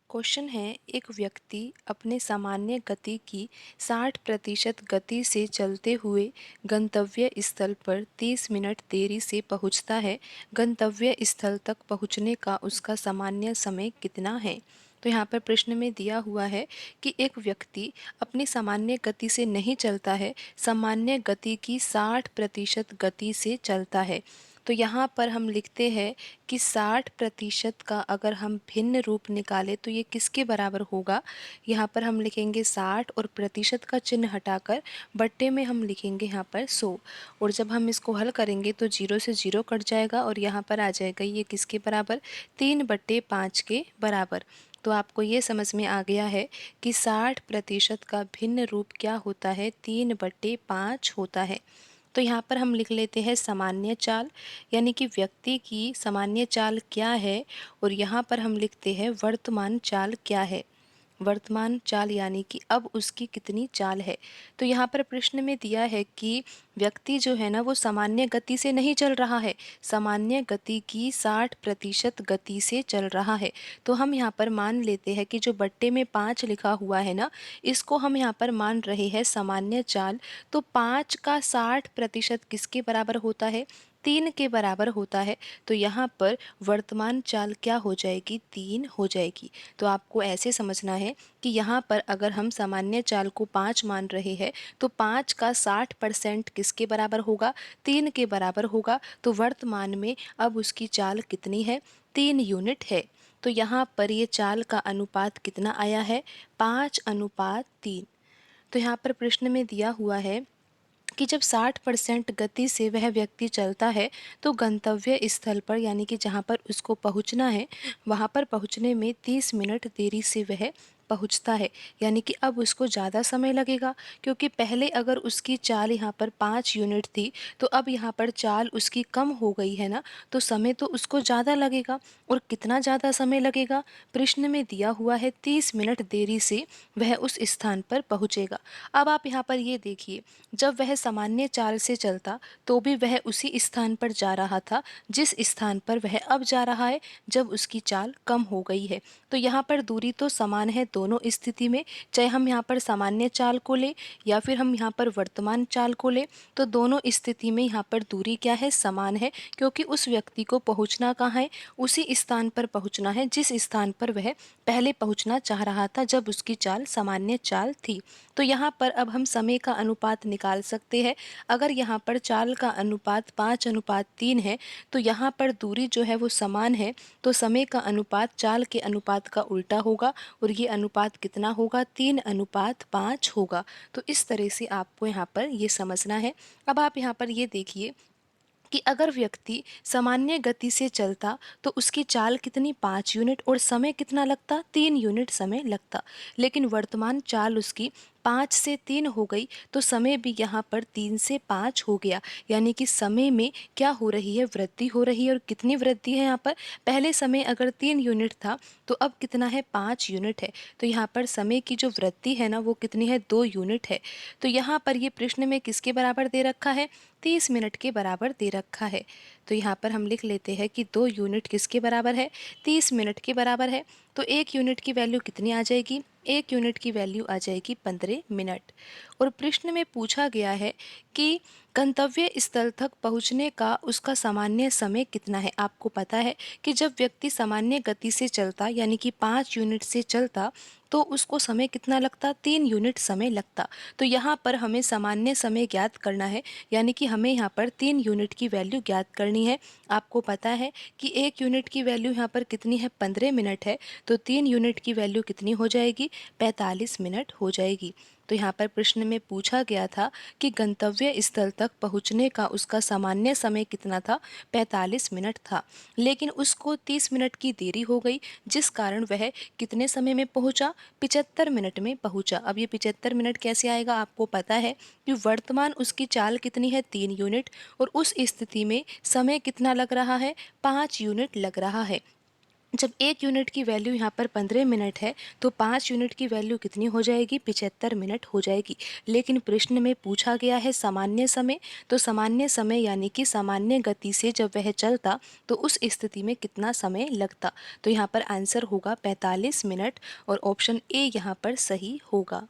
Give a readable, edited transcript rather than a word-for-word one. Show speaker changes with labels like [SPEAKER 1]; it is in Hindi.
[SPEAKER 1] क्वेश्चन है, एक व्यक्ति अपने सामान्य गति की 60% गति से चलते हुए गंतव्य स्थल पर 30 मिनट देरी से पहुंचता है। गंतव्य स्थल तक पहुंचने का उसका सामान्य समय कितना है? तो यहाँ पर प्रश्न में दिया हुआ है कि एक व्यक्ति अपनी सामान्य गति से नहीं चलता है, सामान्य गति की 60% गति से चलता है। तो यहाँ पर हम लिखते हैं कि 60% का अगर हम भिन्न रूप निकालें तो ये किसके बराबर होगा। यहाँ पर हम लिखेंगे 60 और प्रतिशत का चिन्ह हटाकर बट्टे में हम लिखेंगे यहाँ पर 100। और जब हम इसको हल करेंगे तो 0 से 0 कट जाएगा और यहाँ पर आ जाएगा ये किसके बराबर, 3/5 के बराबर। तो आपको ये समझ में आ गया है कि 60% का भिन्न रूप क्या होता है, 3/5 होता है। तो यहाँ पर हम लिख लेते हैं सामान्य चाल, यानी कि व्यक्ति की सामान्य चाल क्या है, और यहाँ पर हम लिखते हैं वर्तमान चाल क्या है। वर्तमान चाल यानी कि अब उसकी कितनी चाल है। तो यहाँ पर प्रश्न में दिया है कि व्यक्ति जो है ना वो सामान्य गति से नहीं चल रहा है, सामान्य गति की 60% गति से चल रहा है। तो हम यहाँ पर मान लेते हैं कि जो बट्टे में 5 लिखा हुआ है ना, इसको हम यहाँ पर मान रहे हैं सामान्य चाल। तो 5 का 60% किसके बराबर होता है, 3 के बराबर होता है। तो यहाँ पर वर्तमान चाल क्या हो जाएगी, 3 हो जाएगी। तो आपको ऐसे समझना है कि यहाँ पर अगर हम सामान्य चाल को 5 मान रहे हैं तो 5 का 60% किसके बराबर होगा, 3 के बराबर होगा। तो वर्तमान में अब उसकी चाल कितनी है, 3 यूनिट है। तो यहाँ पर ये चाल का अनुपात कितना आया है, 5:3। तो यहाँ पर प्रश्न में दिया हुआ है कि जब 60% गति से वह व्यक्ति चलता है तो गंतव्य स्थल पर, यानी कि जहाँ पर उसको पहुँचना है, वहाँ पर पहुँचने में 30 मिनट देरी से वह पहुँचता है। यानी कि अब उसको ज़्यादा समय लगेगा, क्योंकि पहले अगर उसकी चाल यहाँ पर 5 यूनिट थी तो अब यहाँ पर चाल उसकी कम हो गई है ना, तो समय तो उसको ज़्यादा लगेगा। और कितना ज़्यादा समय लगेगा, प्रश्न में दिया हुआ है 30 मिनट देरी से वह उस स्थान पर पहुँचेगा। अब आप यहाँ पर ये देखिए, जब वह सामान्य चाल से चलता तो भी वह उसी स्थान पर जा रहा था जिस स्थान पर वह अब जा रहा है जब उसकी चाल कम हो गई है। तो यहाँ पर दूरी तो समान है दोनों स्थिति में, चाहे हम यहाँ पर सामान्य चाल को ले या फिर हम यहाँ पर वर्तमान चाल को ले, तो दोनों स्थिति में यहाँ पर दूरी क्या है, समान है। क्योंकि उस व्यक्ति को पहुँचना कहाँ है, उसी स्थान पर पहुँचना है जिस स्थान पर वह पहले पहुँचना चाह रहा था जब उसकी चाल सामान्य चाल थी। तो यहाँ पर अब हम समय का अनुपात निकाल सकते हैं। अगर यहाँ पर चाल का अनुपात 5:3 है तो यहाँ पर दूरी जो है वो समान है, तो समय का अनुपात चाल के अनुपात का उल्टा होगा और ये अनुपात कितना होगा, 3:5 होगा। तो इस तरह से आपको यहाँ पर ये समझना है। अब आप यहाँ पर ये देखिए कि अगर व्यक्ति सामान्य गति से चलता तो उसकी चाल कितनी, 5 यूनिट, और समय कितना लगता, 3 यूनिट समय लगता। लेकिन वर्तमान चाल उसकी 5 से 3 हो गई तो समय भी यहाँ पर 3 से 5 हो गया। यानी कि समय में क्या हो रही है, वृद्धि हो रही है। और कितनी वृद्धि है यहाँ पर, पहले समय अगर 3 यूनिट था तो अब कितना है, 5 यूनिट है। तो यहाँ पर समय की जो वृद्धि है ना वो कितनी है, 2 यूनिट है। तो यहाँ पर ये प्रश्न में किसके बराबर दे रखा है, 30 मिनट के बराबर दे रखा है। तो यहाँ पर हम लिख लेते हैं कि 2 यूनिट किसके बराबर है, 30 मिनट के बराबर है। तो 1 यूनिट की वैल्यू कितनी आ जाएगी, 1 यूनिट की वैल्यू आ जाएगी 15 मिनट। और प्रश्न में पूछा गया है कि गंतव्य स्थल तक पहुँचने का उसका सामान्य समय कितना है। आपको पता है कि जब व्यक्ति सामान्य गति से चलता यानी कि 5 यूनिट से चलता तो उसको समय कितना लगता, 3 यूनिट समय लगता। तो यहाँ पर हमें सामान्य समय ज्ञात करना है, यानी कि हमें यहाँ पर 3 यूनिट की वैल्यू ज्ञात करनी है। आपको पता है कि 1 यूनिट की वैल्यू यहाँ पर कितनी है, 15 मिनट है। तो 3 यूनिट की वैल्यू कितनी हो जाएगी, 45 मिनट हो जाएगी। तो यहाँ पर प्रश्न में पूछा गया था कि गंतव्य स्थल तक पहुँचने का उसका सामान्य समय कितना था, 45 मिनट था। लेकिन उसको 30 मिनट की देरी हो गई जिस कारण वह कितने समय में पहुँचा, 75 मिनट में पहुँचा। अब ये 75 मिनट कैसे आएगा, आपको पता है कि वर्तमान उसकी चाल कितनी है, 3 यूनिट, और उस स्थिति में समय कितना लग रहा है, 5 यूनिट लग रहा है। जब 1 यूनिट की वैल्यू यहाँ पर 15 मिनट है, तो 5 यूनिट की वैल्यू कितनी हो जाएगी? 75 मिनट हो जाएगी। लेकिन प्रश्न में पूछा गया है सामान्य समय, तो सामान्य समय यानी कि सामान्य गति से जब वह चलता, तो उस स्थिति में कितना समय लगता? तो यहाँ पर आंसर होगा 45 मिनट और ऑप्शन ए यहाँ पर सही होगा।